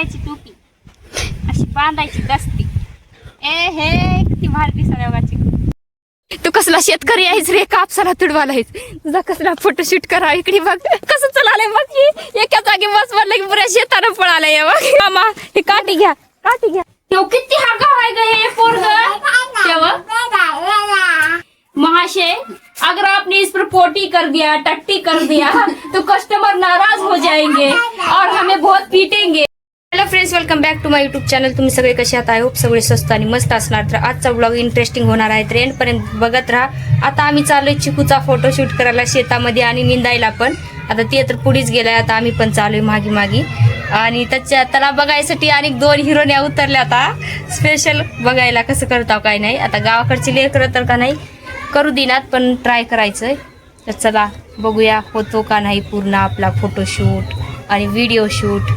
शेतकऱ्याची टोपी अशी बांधायची दस्ती. ए हे किती भारी दिसायची. तू कसला शेतकरी आहेस रे, कापसाला तुडवाला आहेस. तुझा कसला फोटोशूट करा. इकडे बघ कसं चलालंय बघ. एका जागी बस म्हणलं की पुऱ्या शेतानं पळालंय बघ. मामा हे काठी घ्या, काठी घ्या. तो किती हागा आहे ग हे पोरग. महाशय अगर आपने इस पर पोटी कर दिया, टट्टी कर दिया तो कस्टमर नाराज हो जाएंगे और हमें बहुत पीटेंगे. Hello friends, welcome back to my YouTube channel. तुम्ही सगळे कसे आहात? आय होप सगळे स्वस्त आणि मस्त असणार. तर आजचा ब्लॉग इंटरेस्टिंग होणार आहे, एंड पर्यंत बघत राहा. आता आम्ही चाललोय चिकूचा फोटोशूट करायला शेतामध्ये आणि निंदायला पण. आता ते तर पुढेच गेलाय, आता आम्ही पण चालूय मागी मागी. आणि त्याला बघायसाठी अनेक 2 हिरोन्या उतरल्या आता स्पेशल बघायला कसं करताव काय नाही. आता गावाकडची लेकरं तर का नाही करू देणार, पण ट्राय करायचंय. तर चला बघूया होतो का नाही पूर्ण आपला फोटोशूट आणि व्हिडिओ शूट.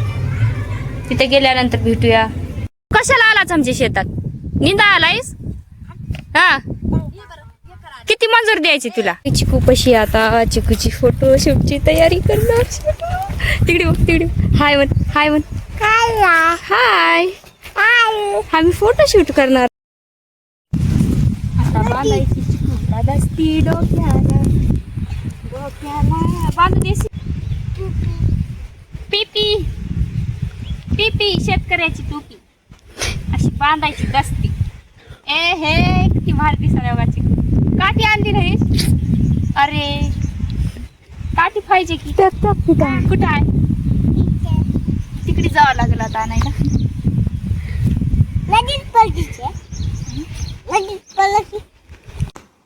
तिथे गेल्यानंतर भेटूया. कशाला आलाच आमच्या शेतात? निंदा आलायस? हा, किती मंजूर द्यायची तुला? चिकू पशी आता चिकूची फोटोशूटची तयारी करणार. तिकडे बघ, तिकडे हाय म्हण, हाय म्हण. हाय, आम्ही फोटोशूट करणार. आता बांधायची चिकूला दस्ती डोक्याला, डोक्याला बांधू देसी. पीपी पीपी शेतकऱ्याची टोपी अशी बांधायची दस्ती. ए हे किती भारी दिसायची. काठी आणली नाहीस? अरे काठी पाहिजे की. कुठं आहे? तिकडे जावं लागेल आता आणायला.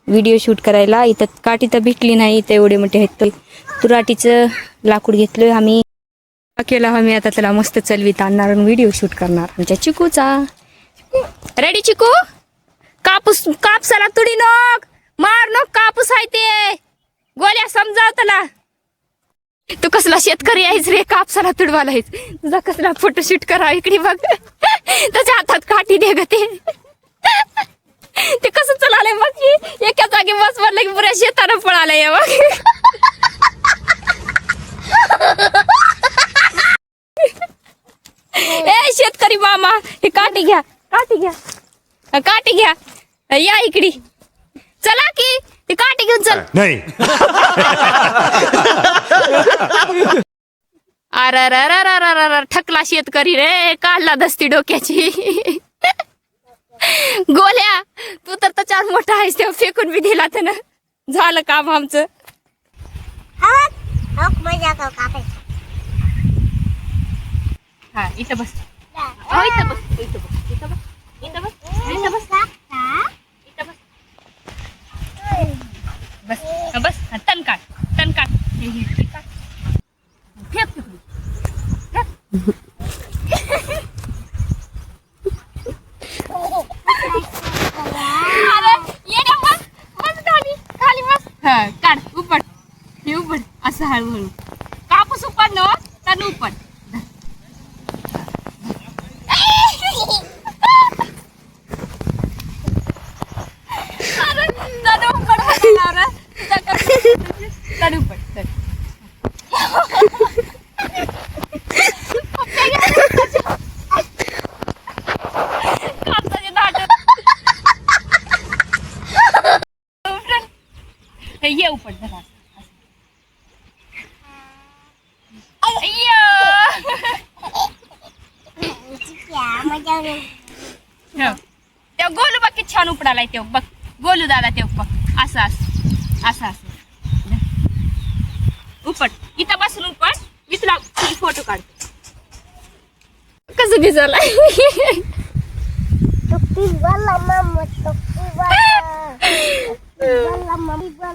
व्हिडिओ शूट करायला इथं काठी तर भेटली नाही. इथं एवढे मोठे आहेत. तुराटीचं लाकूड घेतलोय आम्ही. केला आम्ही आता त्याला मस्त चलवीत आणणार आणि व्हिडिओ शूट करणार आमच्या चिकूचा. रेडी चिकू? कापसाला तुडी नोक मार, नोक कापूस आहे ते. गोल्या समजाव त्याला. तू कसला शेतकरी आहेस रे, कापसाला तुडवाला आहेस. तुझा कसला फोटोशूट करा. इकडे बघ त्याच्या हातात काठी दे ग. ते कसं चलालंय बघ. एका जागी बस म्हणलं की पुऱ्या शेतानं पळालंय बघ. ए शेतकरी मामा हे काठी घ्या, काठी घ्या, काठी घ्या. या इकडे चला की ती काठी घेऊन चल. नाही अरे ठकला शेतकरी रे, काढला दस्ती डोक्याची. गोल्या तू तर त्याच्यावर मोठा आहेस, तेव्हा फेकून बी दिला तर ना. झालं काम आमचं. हा इथं बस, इथं बस, इथं बस, इथं बस, इथं बस, इथं बस, इथं बस, बस बस. तन काढ, तन काढ. फेक तिकडे. अरे येड्या बस, बस खाली, खाली बस. हा काढ, उपट, हे उपट असं हळूहळू. कापूस उपट न तन उपट. ये उपट जरा. तेव्हा गोलू बघ किती छान उपडालाय. तेव्हा बघ गोलू दादा, तेव्हा बघ असं असं असं असं उपट. इथं बसून उपट. मी तुला फोटो काढतो. कसं दिसायलाय.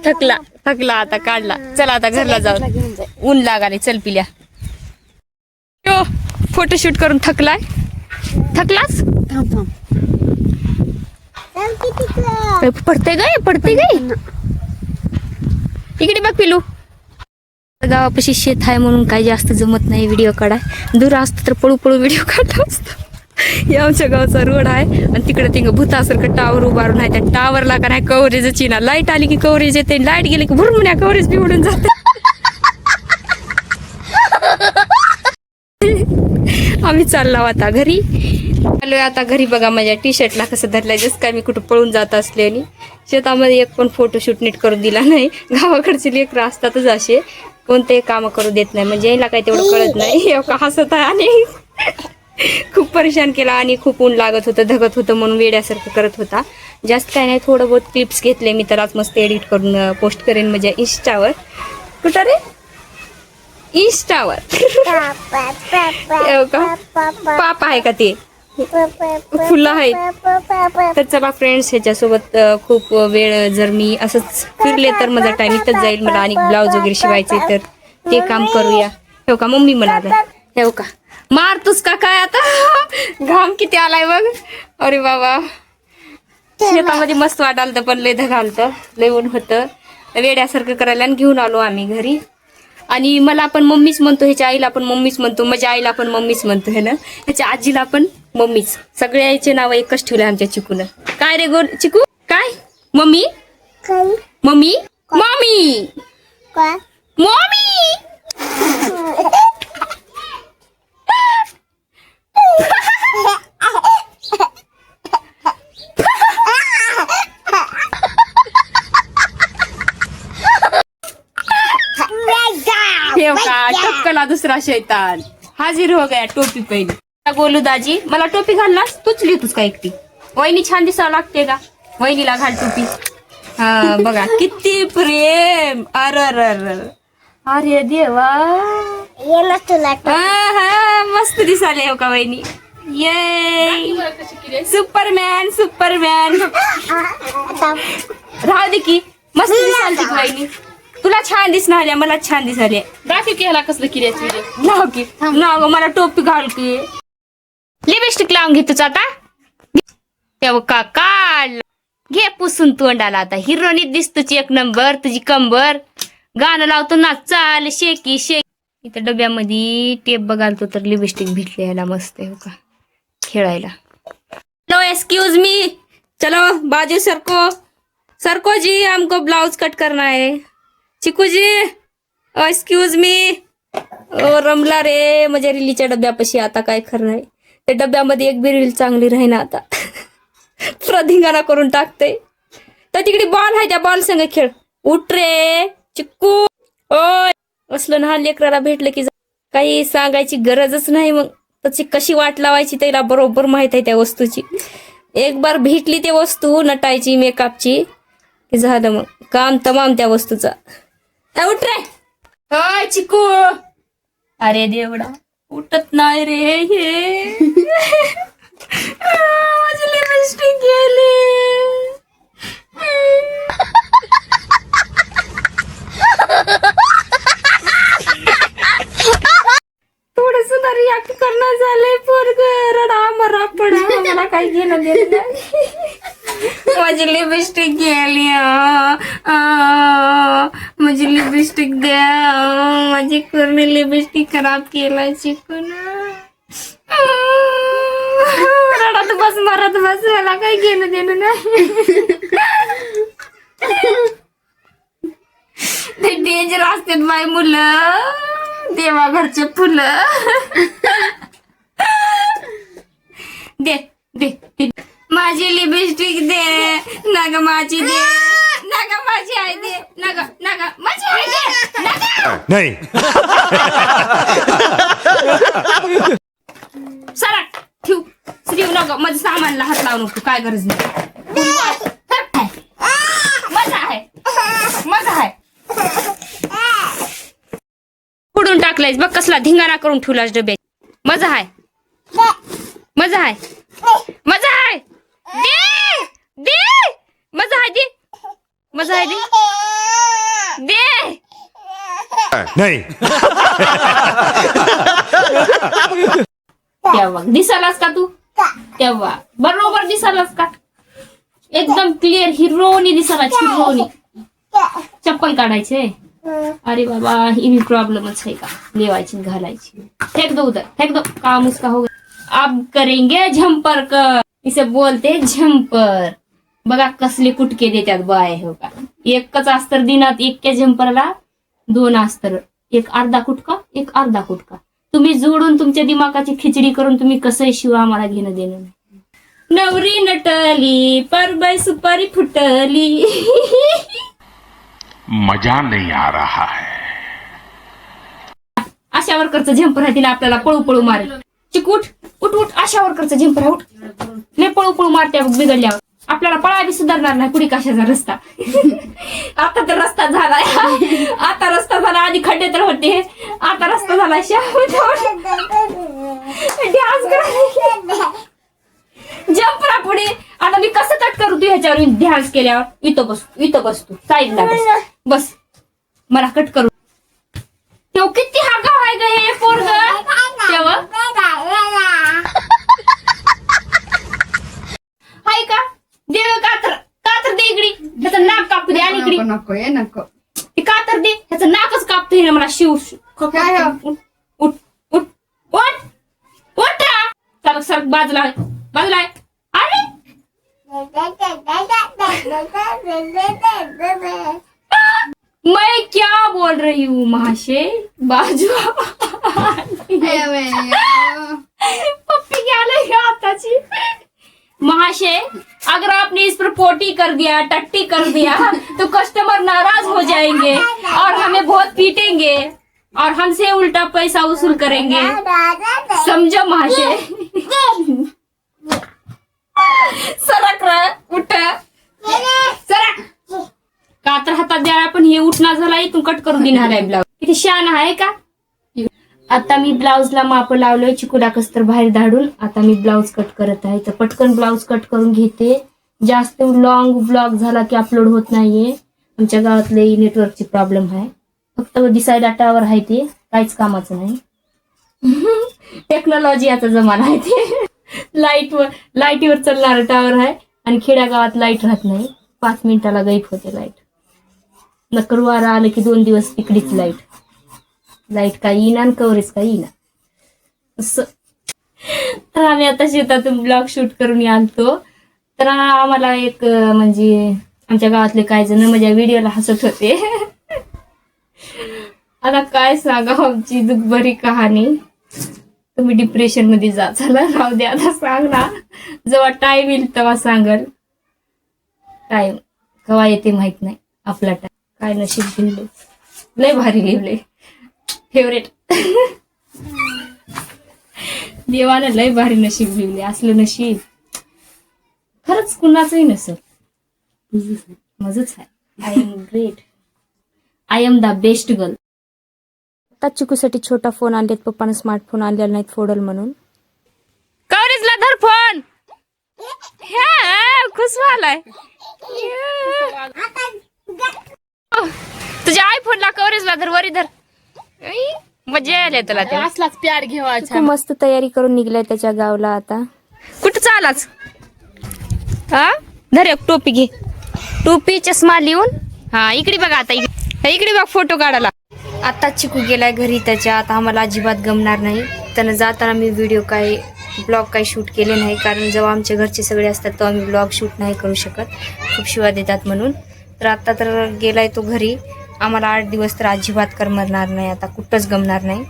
थकला थकला आता काढला. चला आता घरला जाऊ, ऊन लागाले. चल पिल्या. फोटोशूट करून थकलाय. थकलास? पडते ग, पडते ग. इकडे बघ पिलू. गावापाशी शेत आहे म्हणून काही जास्त जमत नाही व्हिडिओ काढाय. दूर असतं तर पळू पळू व्हिडिओ काढला असतो. हे आमच्या गावचा रोड आहे आणि तिकडे ते भूतासारखं टावर उभारून आहे. त्या टावरला का नाही कव्हरेजची ना. लाईट आली की कव्हरेज येते, लाईट गेली की भुरमुण्या कव्हरेज बी उडून जाते. आम्ही चाललो आता घरी. आलोय आता घरी. बघा माझ्या टी शर्टला कसं धरलंय, जसं काय मी कुठं पळून जात असले. आणि शेतामध्ये एक पण फोटोशूट नीट करून दिला नाही. गावाकडचे लेकरं असतातच असे, कोणतेही कामं करू देत नाही. म्हणजे याला काही तेवढं कळत नाही. हसत आहे आणि खूप परेशान केला. आणि खूप ऊन लागत होतं, धगत होतं, म्हणून वेड्यासारखं करत होता. जास्त काय नाही, थोडं बहुत क्लिप्स घेतले मी, तर आज मस्त एडिट करून पोस्ट करेन माझ्या इंस्टावर. कुठं रे? इंस्टावर. पापा आहे का ते? फुलं आहेत. तर चला फ्रेंड्स, ह्याच्यासोबत खूप वेळ जर मी असंच फिरले तर माझा टाइम इथंच जाईल. मला आणि ब्लाऊज वगैरे शिवायचे, तर ते काम करूया. हो का मम्मी म्हणाले, हो का मारतोस का काय आता? घाम किती आलाय बघ. अरे बाबा, शेतामध्ये मस्त वाटालतं, पण लय घालतं, लय ऊन होतं. वेड्यासारखं करायला आणि घेऊन आलो आम्ही घरी. आणि मला पण मम्मीच म्हणतो, ह्याच्या आईला पण मम्मीच म्हणतो, माझ्या आईला पण मम्मीच म्हणतो है ना, ह्याच्या आजीला पण मम्मीच. सगळ्याचे नाव एकच ठेवलं आमच्या चिकून. काय रे गोल चिकू? काय मम्मी? Mummy mummy mummy. टपकला दुसरा शैतान, हाजीर हो गया टोपी पहिली. बोलू दाजी, मला टोपी घाललास तूच लिहितोस का एकटी? वहिनी छान दिसावं लागते का? वहिनीला घाल टोपी. हा बघा किती प्रेम. अरे देवा, हा मस्त दिसाले हो का वहिनी. ये सुपरमॅन सुपरमॅन. राहू दे की, मस्त दिसालती की वहिनी. तुला छान दिसणार, मला छान दिसाले. दाखव की ह्याला कसलं किऱ्याच नाव की नाव. मला टोपी घाल की. लिपस्टिक लावून घेतोच आता. तेव्हा काढ घे पुसून तोंडाला. आता हिरोनीत दिसतोच एक नंबर. तुझी कंबर गाणं लावतो ना, चाल शेकी शेक. इथं डब्यामध्ये टेप बघालतो तर लिपस्टिक भेटले याला मस्त आहे हो का खेळायला. नो एक्सक्यूज मी, चलो बाजू सरको सरको जी, हमको ब्लाउज कट करना है. चिकू जी एक्सक्यूज मी. रमला रे माझ्या रिलीच्या डब्यापाशी. आता काय खरं नाही, त्या डब्यामध्ये एक बी रील चांगली राहीना आता. प्रधिंगाणा करून टाकते. तर तिकडे बॉल आहे, त्या बॉल संग खेळ. उठ रे चिक्कू. ओय असलं ना लेकराला भेटलं की काही सांगायची गरजच नाही. मग त्याची कशी वाट लावायची त्याला बरोबर माहित आहे त्या वस्तूची. एक बार भेटली ते वस्तू नटायची मेकअपची की झालं मग काम तमाम त्या वस्तूचा. उठ रे. होय चिकू. अरे देवडा उठत नाही रे हे. माझी लिपस्टिक गेली. थोडस रिॲक्ट करणं झालंय. पोरग रडा मरा पडा, मला काही घेणं देत नाही. माझी लिपस्टिक गेली. माझी लिपस्टिक द्या. माझी पूर्ण लिपस्टिक खराब केलाय चिकून. रडत बस मरत बस, मला काही घेणं देणं नाही. ते डेंजर असतात बाय मुलं, देवा घरचे फुलं. दे दे दे माझी लिपस्टिक दे. नग माझी दे. नग माझी आहे दे. नग नग माझी आहे दे. नाही. सरक ठेव श्रीव नग. माझं सामानला हात लावू नको, काय गरज नाही. मजा आहे मजा आहे. फोडून टाकलायस बघ, कसला धिंगाणा करून ठेवलास डब्यात. मजा आहे मजा आहे मजा आहे. दे दे मजा आहे दे. मजा आहे दे दे. नाही. तेव्हा दिसालास का तू? तेव्हा बरोबर दिसालास का? एकदम क्लिअर हिरोनी दिसाला. हिरोनी. चप्पल काढायचे. अरे बाबा ही भी प्रॉब्लमच है का, लेवायची घालायची. फेंक दो उधर, फेंक दो. काम उसका हो गया. अब करेंगे झंपर कर. इसे बोलते झंपर. बघा कसले कुटके देतात बाय हो का. एकच अस्तर दिनात, एका झंपरला 2 अस्तर. एक अर्धा कुटका, एक अर्धा कुटका. तुम्ही जोडून तुमच्या दिमागाची खिचडी करून तुम्ही कसंही शिवा, आम्हाला घेणं देणं नाही. नवरी नटली परबाई सुपारी फुटली. मजा नहीं आ रहा है. आशा वर्करचं झेंपर आहे, तिला आपल्याला पळू पळू मारेल. चिकूट उठ उठ, आशा वर्करचं झेंपर आहे, उठ. लय पळू पळू मारते बिघडल्यावर. आपल्याला पळा बी सुधारणार नाही पुढे कशाचा रस्ता. आता तर रस्ता झालाय. आता रस्ता झाला, आधी खड्डे तर होते, आता रस्ता झाला. जंपरा पुढे. आता मी कसं कट करू तू ह्याच्यावर ध्यान केल्यावर? इथं बस तू साईडला बस. मला कट करू. तेव्हा किती हा गाव आहे ग हे पोरग. तेव्हा हाय का देव कातर दे इकडी. ह्याचं नाक कापू दे आणि इकडी नको ये नको. ते कातर दे, ह्याचं नाकच कापतोय ना मला. शिव उठ उठ उठ उठ. सर बाजूला बाजूला. अरे मैं क्या बोल रही हूँ महाशय. बाजू पप्पी क्या लेगा आताची. महाशय अगर आपने इस पर पोटी कर दिया, टट्टी कर दिया तो कस्टमर नाराज हो जाएंगे और हमें बहुत पीटेंगे और हमसे उल्टा पैसा वसूल करेंगे. समझो महाशय. सरक रे उठ सरक. का तर हातात द्यायला पण हे उठणार झाला, इथून कट करून देणार आहे ब्लाऊज. किती शहाणा आहे का. आता मी ब्लाऊजला माप लावलोय चिकुला कसतर बाहेर धाडून. आता मी ब्लाऊज कट करत आहे, तर पटकन ब्लाऊज कट करून घेते. जास्त लॉंग ब्लॉग झाला की अपलोड होत नाहीये. आमच्या गावातले नेटवर्कची प्रॉब्लेम आहे. फक्त दिसायला टावर आहे, ते काहीच कामाचं नाही. टेक्नॉलॉजी आता जमाना आहे ते. लाईटीवर चालणार टावर आहे आणि खेड्या गावात लाईट राहत नाही. 5 मिनिटाला गायब होते लाईट. नकर वारा आलं की 2 दिवस तिकडीच लाईट काही येईना आणि कवरेज काही येईना असं. तर आम्ही आता शेतातून ब्लॉग शूट करून आलतो. तर आम्हाला एक म्हणजे आमच्या गावातले काही जण माझ्या व्हिडिओला हसत होते. आता काय सांगा आमची दुःखभरी कहाणी. तुम्ही डिप्रेशन मध्ये जा. चला राहू द्या, आता सांग ना. जेव्हा टाइम येईल तेव्हा सांगल. टाइम केव्हा येते माहित नाही. आपला टाइम काय नशीब लिहिले, लय भारी लिहिले. फेवरेट. देवानं लय भारी नशीब लिहिले. असलं नशीब खरंच कुणाचंही नसेल. माझंच आहे. I am great. I am the best girl. आता चिकूसाठी छोटा फोन आणलेत पप्पानं. स्मार्टफोन आणलेला नाहीत फोडल म्हणून. कवरेजला धर फोन. खुश झालाय. तुझ्या आयफोनला कवरेजला धर, वरी धर. मजा आली तुला. ते असलाच प्यार घेवायचा. मस्त तयारी करून निघलाय त्याच्या गावला. आता कुठं चालाच. हा धर एक टोपी घे. टोपी चष्मा लिहून. हा इकडे बघा. आता इकडे बघ फोटो काढायला. आता चिकू गेलाय घरी त्याच्या. आता आम्हाला अजिबात गमणार नाही. त्यानं जाताना मी ब्लॉग काही शूट केले नाही, कारण जेव्हा आमच्या घरचे सगळे असतात तेव्हा आम्ही ब्लॉग शूट नाही करू शकत, खूप शिवा देतात म्हणून. तर आता तर गेलाय तो घरी. आम्हाला 8 दिवस तर अजिबात करमणार नाही. आता कुठंच गमणार नाही.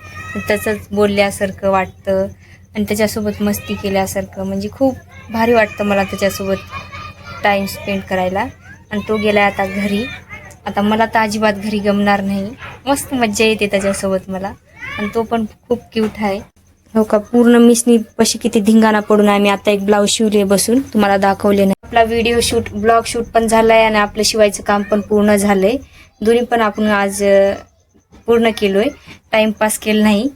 त्याचंच बोलल्यासारखं वाटतं आणि त्याच्यासोबत मस्ती केल्यासारखं, म्हणजे खूप भारी वाटतं मला त्याच्यासोबत टाईम स्पेंड करायला. आणि तो गेलाय आता घरी. आता मला तर अजिबात घरी गमणार नाही. मस्त मज्जा येते त्याच्यासोबत मला. आणि तो पण खूप क्यूट आहे. हो का. पूर्ण मिसनी पशी किती धिंगाणा पडून आहे. मी आता एक ब्लाऊज शिवले बसून, तुम्हाला दाखवले नाही. आपला व्हिडिओ शूट ब्लॉग शूट पण झालाय आणि आपलं शिवायचं काम पण पूर्ण झालंय. दोन्ही पण आपण आज पूर्ण केलोय. टाइमपास केलं नाही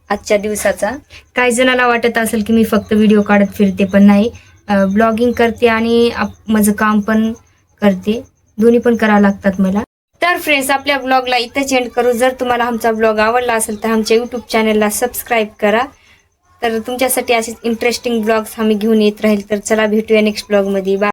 आजच्या दिवसाचा. काही जणाला वाटत असेल की मी फक्त व्हिडिओ काढत फिरते, पण नाही. ब्लॉगिंग करते आणि माझं काम पण करते. दोन्ही पण करावं लागतात मला. तर फ्रेंड्स आपल्या ब्लॉगला इथंच एंड करू. जर तुम्हाला आमचा ब्लॉग आवडला असेल तर आमच्या यूट्यूब चॅनलला सबस्क्राईब करा. तर तुमच्यासाठी असेच इंटरेस्टिंग ब्लॉग्स आम्ही घेऊन येत राहील. तर चला भेटूया नेक्स्ट ब्लॉगमध्ये. बाय.